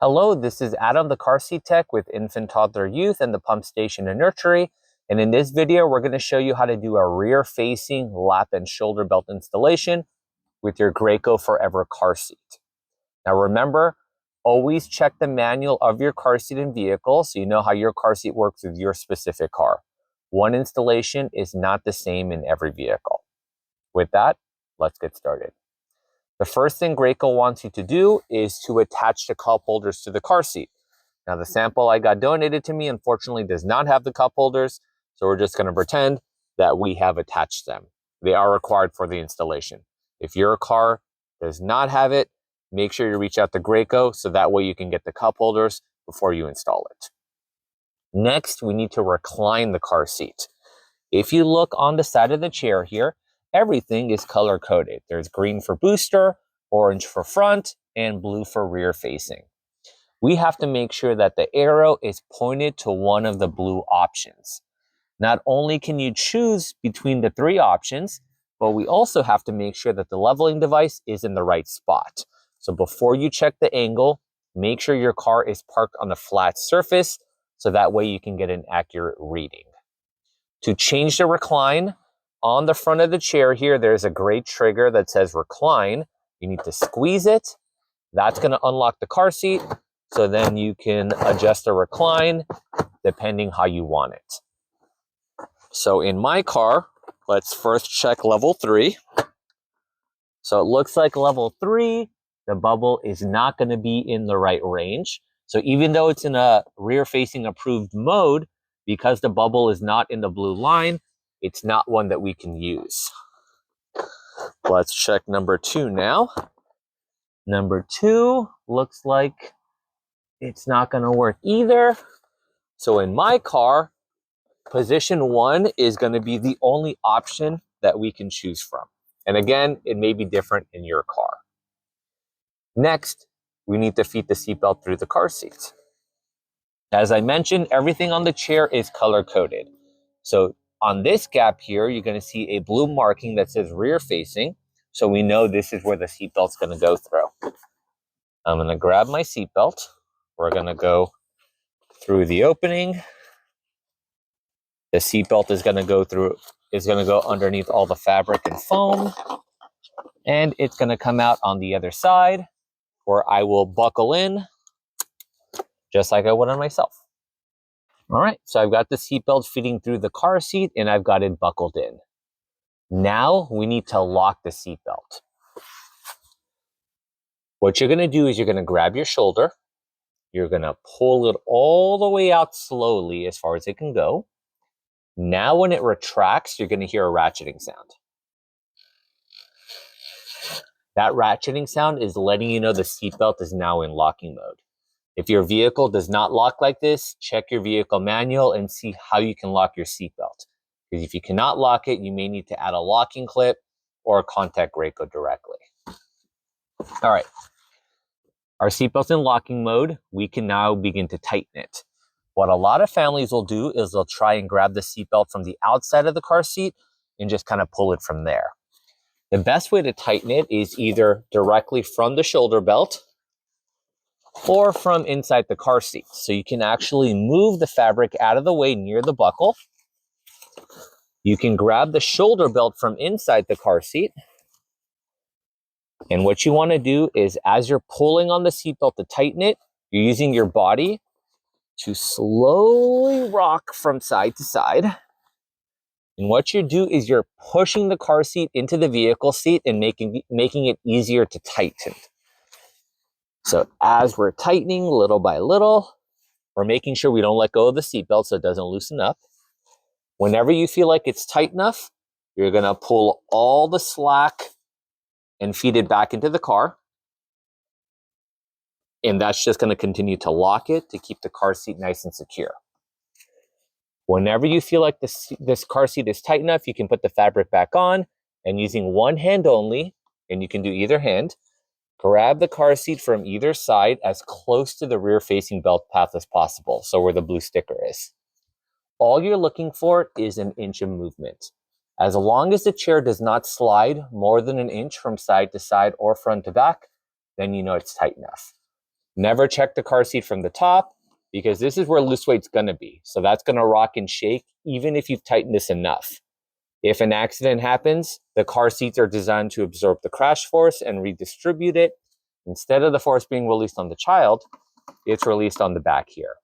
Hello, this is Adam, the car seat tech with Infant Toddler Youth and the Pump Station and Nursery. And in this video, we're going to show you how to do a rear-facing lap and shoulder belt installation with your Graco 4Ever car seat. Now remember, always check the manual of your car seat and vehicle so you know how your car seat works with your specific car. One installation is not the same in every vehicle. With that, let's get started. The first thing Graco wants you to do is to attach the cup holders to the car seat. Now the sample I got donated to me unfortunately does not have the cup holders, so we're just going to pretend that we have attached them. They are required for the installation. If your car does not have it, make sure you reach out to Graco so that way you can get the cup holders before you install it. Next, we need to recline the car seat. If you look on the side of the chair here, everything is color coded. There's green for booster, orange for front, and blue for rear facing. We have to make sure that the arrow is pointed to one of the blue options. Not only can you choose between the three options, but we also have to make sure that the leveling device is in the right spot. So before you check the angle, make sure your car is parked on a flat surface so that way you can get an accurate reading. To change the recline, on the front of the chair here, there's a gray trigger that says recline. You need to squeeze it. That's going to unlock the car seat. So then you can adjust the recline depending how you want it. So in my car, let's first check level 3. So it looks like level 3, the bubble is not going to be in the right range. So even though it's in a rear-facing approved mode, because the bubble is not in the blue line, it's not one that we can use. Let's check number 2 now. Number 2 looks like it's not going to work either. So in my car, position 1 is going to be the only option that we can choose from. And again, it may be different in your car. Next, we need to feed the seatbelt through the car seat. As I mentioned, everything on the chair is color coded. So on this gap here, you're going to see a blue marking that says rear facing. So we know this is where the seatbelt's going to go through. I'm going to grab my seatbelt. We're going to go through the opening. The seatbelt is going to go underneath all the fabric and foam. And it's going to come out on the other side where I will buckle in just like I would on myself. All right, so I've got the seatbelt fitting through the car seat and I've got it buckled in. Now we need to lock the seatbelt. What you're going to do is you're going to grab your shoulder. You're going to pull it all the way out slowly as far as it can go. Now when it retracts, you're going to hear a ratcheting sound. That ratcheting sound is letting you know the seatbelt is now in locking mode. If your vehicle does not lock like this, check your vehicle manual and see how you can lock your seatbelt. Because if you cannot lock it, you may need to add a locking clip or contact Graco directly. All right, our seatbelt's in locking mode. We can now begin to tighten it. What a lot of families will do is they'll try and grab the seatbelt from the outside of the car seat and just kind of pull it from there. The best way to tighten it is either directly from the shoulder belt or from inside the car seat. So you can actually move the fabric out of the way near the buckle. You can grab the shoulder belt from inside the car seat. And what you want to do is as you're pulling on the seatbelt to tighten it, you're using your body to slowly rock from side to side. And what you do is you're pushing the car seat into the vehicle seat and making it easier to tighten. So as we're tightening little by little, we're making sure we don't let go of the seatbelt so it doesn't loosen up. Whenever you feel like it's tight enough, you're going to pull all the slack and feed it back into the car. And that's just going to continue to lock it to keep the car seat nice and secure. Whenever you feel like this car seat is tight enough, you can put the fabric back on and using one hand only, and you can do either hand, grab the car seat from either side as close to the rear facing belt path as possible, so where the blue sticker is. All you're looking for is an inch of movement. As long as the chair does not slide more than an inch from side to side or front to back, then you know it's tight enough. Never check the car seat from the top because this is where loose weight's going to be. So that's going to rock and shake even if you've tightened this enough. If an accident happens, the car seats are designed to absorb the crash force and redistribute it. Instead of the force being released on the child, it's released on the back here.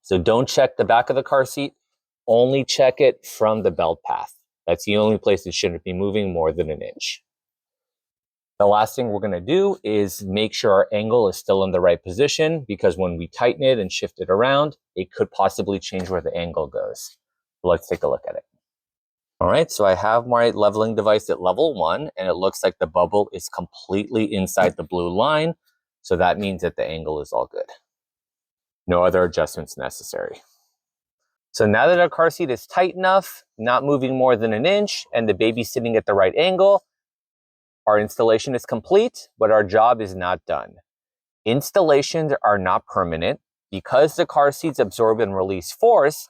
So don't check the back of the car seat, only check it from the belt path. That's the only place it shouldn't be moving more than an inch. The last thing we're going to do is make sure our angle is still in the right position, because when we tighten it and shift it around, it could possibly change where the angle goes. Let's take a look at it. All right, so I have my leveling device at level 1, and it looks like the bubble is completely inside the blue line. So that means that the angle is all good. No other adjustments necessary. So now that our car seat is tight enough, not moving more than an inch, and the baby's sitting at the right angle, our installation is complete, but our job is not done. Installations are not permanent. Because the car seats absorb and release force,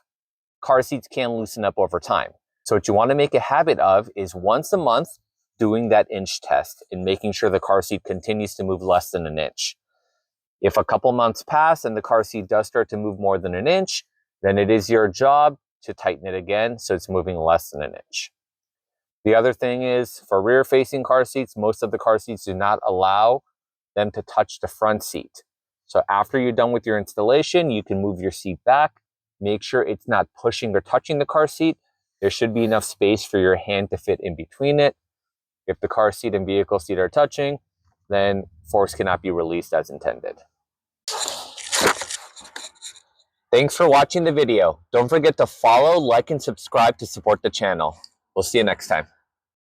car seats can loosen up over time. So what you want to make a habit of is once a month doing that inch test and making sure the car seat continues to move less than an inch. If a couple months pass and the car seat does start to move more than an inch, then it is your job to tighten it again so it's moving less than an inch. The other thing is, for rear-facing car seats, most of the car seats do not allow them to touch the front seat. So after you're done with your installation, you can move your seat back. Make sure it's not pushing or touching the car seat. There should be enough space for your hand to fit in between it. If the car seat and vehicle seat are touching, then force cannot be released as intended. Thanks for watching the video. Don't forget to follow, like, and subscribe to support the channel. We'll see you next time.